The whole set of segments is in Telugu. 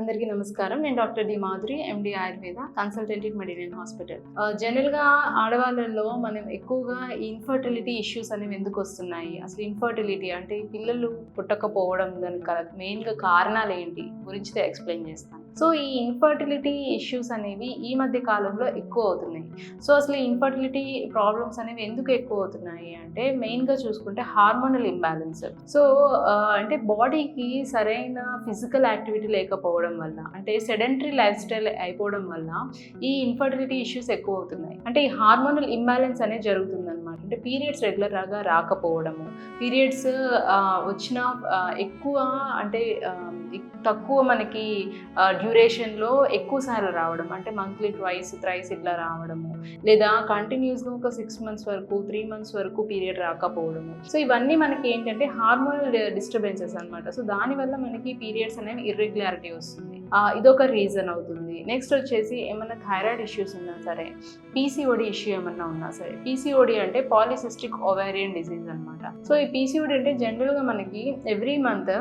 అందరికీ నమస్కారం. నేను doctor D Madhuri, MD Ayurveda, consultant in Medinal hospital. జనరల్‌గా ఆడవాళ్ళలో మనం ఎక్కువగా ఈ ఇన్‌ఫర్టిలిటీ ఇష్యూస్ అనేవి ఎందుకు వస్తున్నాయి? అసలు ఇన్‌ఫర్టిలిటీ అంటే పిల్లలు పుట్టకపోవడం గనుక మెయిన్‌గా కారణాలేంటి గురించి ఎక్స్‌ప్లెయిన్ చేస్తాను. సో, ఈ ఇన్‌ఫర్టిలిటీ ఇష్యూస్ అనేవి ఈ మధ్య కాలంలో ఎక్కువ అవుతున్నాయి. సో, అసలు ఈ ఇన్‌ఫర్టిలిటీ ప్రాబ్లమ్స్ అనేవి ఎందుకు ఎక్కువ అవుతున్నాయి అంటే మెయిన్‌గా చూసుకుంటే హార్మోనల్ ఇంబాలెన్స్. సో, అంటే బాడీకి సరైన ఫిజికల్ యాక్టివిటీ లేకపోవడం వల్ల, అంటే సెడెంటరీ లైఫ్ స్టైల్ అయిపోవడం వల్ల ఈ ఇన్ఫర్టిలిటీ ఇష్యూస్ ఎక్కువ అవుతున్నాయి. అంటే ఈ హార్మోనల్ ఇంబ్యాలెన్స్ అనేది జరుగుతుందన్నమాట. అంటే పీరియడ్స్ రెగ్యులర్‌గా రాకపోవడము, పీరియడ్స్ వచ్చినా ఎక్కువ అంటే తక్కువ మనకి డ్యూరేషన్‌లో ఎక్కువ సార్లు రావడం, అంటే మంత్లీ ట్వైస్, థ్రైస్ ఇట్లా రావడము, లేదా కంటిన్యూస్‌గా ఒక 6 మంత్స్ వరకు, 3 మంత్స్ వరకు పీరియడ్ రాకపోవడము. సో, ఇవన్నీ మనకి ఏంటంటే హార్మోనల్ డిస్టర్బెన్సెస్ అనమాట. సో, దానివల్ల మనకి పీరియడ్స్ అనేవి ఇర్రెగ్యులారిటీ వస్తుంది. ఇదొక రీజన్ అవుతుంది. నెక్స్ట్ వచ్చేసి ఏమన్నా థైరాయిడ్ ఇష్యూస్ ఉన్నా సరే, పీసీఓడి ఇష్యూ ఏమన్నా ఉన్నా సరే. పీసీఓడి అంటే పాలిసిస్టిక్ ఓవేరియన్ డిసీజ్ అనమాట. సో, ఈ పీసీఓడి అంటే జనరల్‌గా మనకి ఎవ్రీ మంత్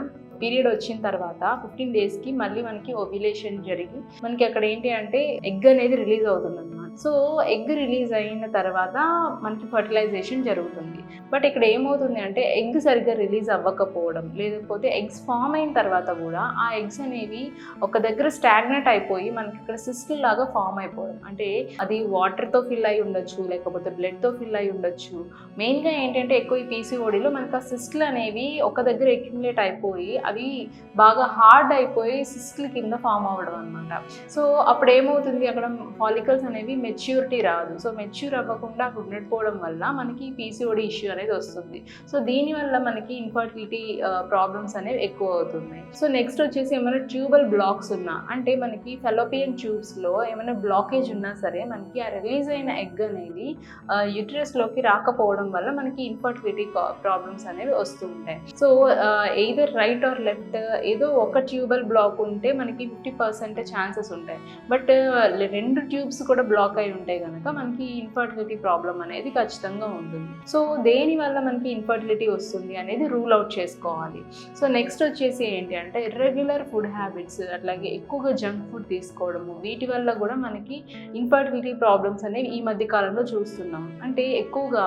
పీరియడ్ వచ్చిన తర్వాత 15 డేస్‌కి మళ్ళీ మనకి ఓవ్యులేషన్ జరిగి మనకి అక్కడ ఏంటి అంటే ఎగ్ అనేది రిలీజ్ అవుతుందన్నమాట. సో, ఎగ్ రిలీజ్ అయిన తర్వాత మనకి ఫర్టిలైజేషన్ జరుగుతుంది. బట్ ఇక్కడ ఏమవుతుంది అంటే ఎగ్ సరిగ్గా రిలీజ్ అవ్వకపోవడం, లేకపోతే ఎగ్స్ ఫామ్ అయిన తర్వాత కూడా ఆ ఎగ్స్ అనేవి ఒక దగ్గర స్టాగ్నెట్ అయిపోయి మనకి ఇక్కడ సిస్టులు లాగా ఫామ్ అయిపోవడం. అంటే అది వాటర్‌తో ఫిల్ అయి ఉండొచ్చు, లేకపోతే బ్లడ్‌తో ఫిల్ అయి ఉండొచ్చు. మెయిన్‌గా ఏంటంటే ఎక్కువ ఈ పీసీఓడిలో మనకు ఆ సిస్టులు అనేవి ఒక దగ్గర అక్యుములేట్ అయిపోయి అవి బాగా హార్డ్ అయిపోయి సిస్టుల కింద ఫామ్ అవ్వడం అనమాట. సో, అప్పుడు ఏమవుతుంది అక్కడ ఫాలికల్స్ అనేవి మెచ్యూరిటీ రాదు. సో, మెచ్యూర్ అవ్వకుండా అక్కడ ఉండిపోవడం వల్ల మనకి పీసీఓడి ఇష్యూ అనేది వస్తుంది. సో, దీనివల్ల మనకి ఇన్ఫర్టిలిటీ ప్రాబ్లమ్స్ అనేవి ఎక్కువ అవుతున్నాయి. సో, నెక్స్ట్ వచ్చేసి ఏమైనా ట్యూబల్ బ్లాక్స్ ఉన్నా, అంటే మనకి ఫెలోపియన్ ట్యూబ్స్‌లో ఏమైనా బ్లాకేజ్ ఉన్నా సరే మనకి ఆ రిలీజ్ అయిన ఎగ్ అనేది యూటరస్‌లోకి రాకపోవడం వల్ల మనకి ఇన్ఫర్టిలిటీ ప్రాబ్లమ్స్ అనేవి వస్తూ ఉంటాయి. So, either right are left ఏదో ఒక ట్యూబల్ బ్లాక్ ఉంటే మనకి 50% ఛాన్సెస్ ఉంటాయి. బట్ 2 ట్యూబ్స్ కూడా బ్లాక్ అయి ఉంటాయి కనుక మనకి ఇన్ఫర్టిలిటీ ప్రాబ్లం అనేది ఖచ్చితంగా ఉంటుంది. సో, దేనివల్ల మనకి ఇన్ఫర్టిలిటీ వస్తుంది అనేది రూల్ అవుట్ చేసుకోవాలి. సో, నెక్స్ట్ వచ్చేసి ఏంటి అంటే ఇర్రెగ్యులర్ ఫుడ్ హ్యాబిట్స్, అట్లాగే ఎక్కువగా జంక్ ఫుడ్ తీసుకోవడము, వీటి వల్ల కూడా మనకి ఇన్ఫర్టిలిటీ ప్రాబ్లమ్స్ అనేవి ఈ మధ్య కాలంలో చూస్తున్నాం. అంటే ఎక్కువగా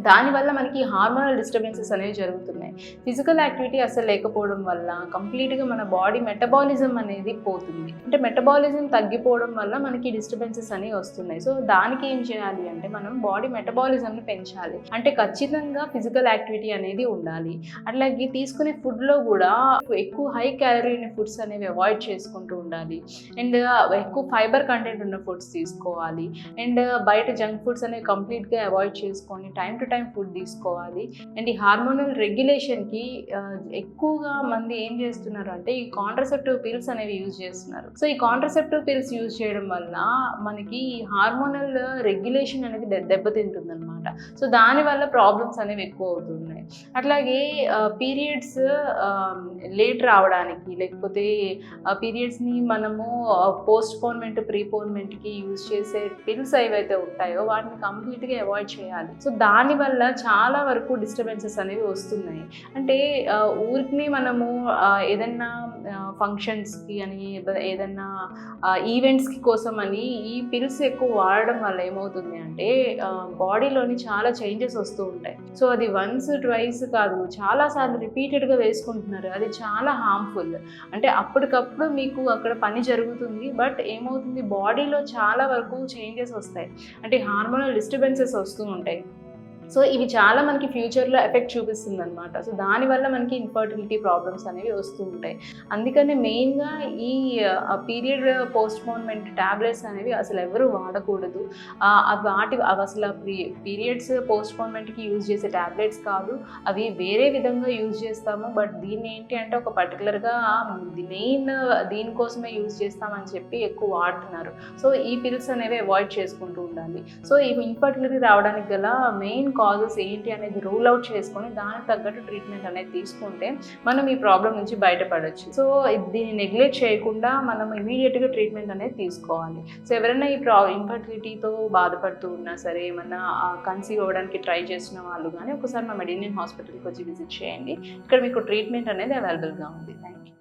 దానివల్ల మనకి హార్మోనల్ డిస్టర్బెన్సెస్ అనేవి జరుగుతున్నాయి. ఫిజికల్ యాక్టివిటీ అసలు లేకపోవడం వల్ల కంప్లీట్‌గా మన బాడీ మెటబాలిజం అనేది పోతుంది. అంటే మెటబాలిజం తగ్గిపోవడం వల్ల మనకి డిస్టర్బెన్సెస్ అనేవి వస్తున్నాయి. సో, దానికి ఏం చేయాలి అంటే మనం బాడీ మెటబాలిజంని పెంచాలి. అంటే ఖచ్చితంగా ఫిజికల్ యాక్టివిటీ అనేది ఉండాలి. అట్లాగే తీసుకునే ఫుడ్‌లో కూడా ఎక్కువ హై క్యాలరీ ఫుడ్స్ అనేవి అవాయిడ్ చేసుకుంటూ ఉండాలి. అండ్ ఎక్కువ ఫైబర్ కంటెంట్ ఉన్న ఫుడ్స్ తీసుకోవాలి. అండ్ బయట జంక్ ఫుడ్స్ అనేవి కంప్లీట్‌గా అవాయిడ్ చేసుకొని టైం టు టైం ఫుడ్ తీసుకోవాలి. అండ్ ఈ హార్మోనల్ రెగ్యులేషన్‌కి ఎక్కువగా మంది ఏం చేస్తున్నారు అంటే ఈ కాంట్రసెప్టివ్ పిల్స్ అనేవి యూజ్ చేస్తున్నారు. సో, ఈ కాంట్రసెప్టివ్ పిల్స్ యూజ్ చేయడం వల్ల మనకి హార్మోనల్ రెగ్యులేషన్ అనేది దెబ్బతింటుందన్నమాట. సో, దానివల్ల ప్రాబ్లమ్స్ అనేవి ఎక్కువ అవుతున్నాయి. అట్లాగే పీరియడ్స్ లేట్ రావడానికి, లేకపోతే పీరియడ్స్‌ని మనము పోస్ట్‌పోన్‌మెంట్, ప్రీపోన్‌మెంట్‌కి యూజ్ చేసే పిల్స్ ఏవైతే ఉంటాయో వాటిని కంప్లీట్‌గా అవాయిడ్ చేయాలి. సో, దానివల్ల చాలా వరకు డిస్టర్బెన్సెస్ అనేవి వస్తున్నాయి. అంటే ఊరికనే మనము ఏదన్నా ఫంక్షన్స్‌కి అని, ఏదన్నా ఈవెంట్స్‌కి కోసం అని ఈ పిల్స్ ఎక్కువ వాడడం వల్ల ఏమవుతుంది అంటే బాడీలోని చాలా చేంజెస్ వస్తూ ఉంటాయి. సో, అది వన్స్, ట్వైస్ కాదు, చాలా సార్లు రిపీటెడ్‌గా వేసుకుంటున్నారు. అది చాలా హార్మ్‌ఫుల్. అంటే అప్పటికప్పుడు మీకు అక్కడ పని జరుగుతుంది. బట్ ఏమవుతుంది బాడీలో చాలా వరకు చేంజెస్ వస్తాయి. అంటే హార్మోనల్ డిస్టర్బెన్సెస్ వస్తూ ఉంటాయి. సో, ఇవి చాలా మనకి ఫ్యూచర్‌లో ఎఫెక్ట్ చూపిస్తుందన్నమాట. సో, దానివల్ల మనకి ఇన్ఫర్టిలిటీ ప్రాబ్లమ్స్ అనేవి వస్తూ ఉంటాయి. అందుకనే మెయిన్‌గా ఈ పీరియడ్ పోస్ట్‌పోన్‌మెంట్ టాబ్లెట్స్ అనేవి అసలు ఎవరు వాడకూడదు. అవి అసలు పీరియడ్స్ పోస్ట్‌పోన్‌మెంట్‌కి యూజ్ చేసే టాబ్లెట్స్ కాదు. అవి వేరే విధంగా యూజ్ చేస్తాము. బట్ దీన్ని ఏంటి అంటే ఒక పర్టికులర్‌గా మెయిన్ దీనికోసమే యూజ్ చేస్తామని చెప్పి ఎక్కువ వాడుతున్నారు. సో, ఈ పిల్స్ అనేవి అవాయిడ్ చేసుకుంటూ ఉండాలి. సో, ఈ ఇన్ఫర్టిలిటీ రావడానికి గల మెయిన్ కాజెస్ ఏంటి అనేది రూల్ అవుట్ చేసుకొని దానికి తగ్గట్టు ట్రీట్మెంట్ అనేది తీసుకుంటే మనం ఈ ప్రాబ్లం నుంచి బయటపడవచ్చు. సో, దీన్ని నెగ్లెక్ట్ చేయకుండా మనం ఇమీడియట్‌గా ట్రీట్మెంట్ అనేది తీసుకోవాలి. సో, ఎవరైనా ఈ ఇన్ఫర్టిలిటీతో బాధపడుతూ ఉన్నా సరే, ఏమన్నా కన్సీవ్ అవ్వడానికి ట్రై చేస్తున్న వాళ్ళు కానీ ఒకసారి మా మెడినల్ హాస్పిటల్కి వచ్చి విజిట్ చేయండి. ఇక్కడ మీకు ట్రీట్మెంట్ అనేది అవైలబుల్గా ఉంది. Thank you.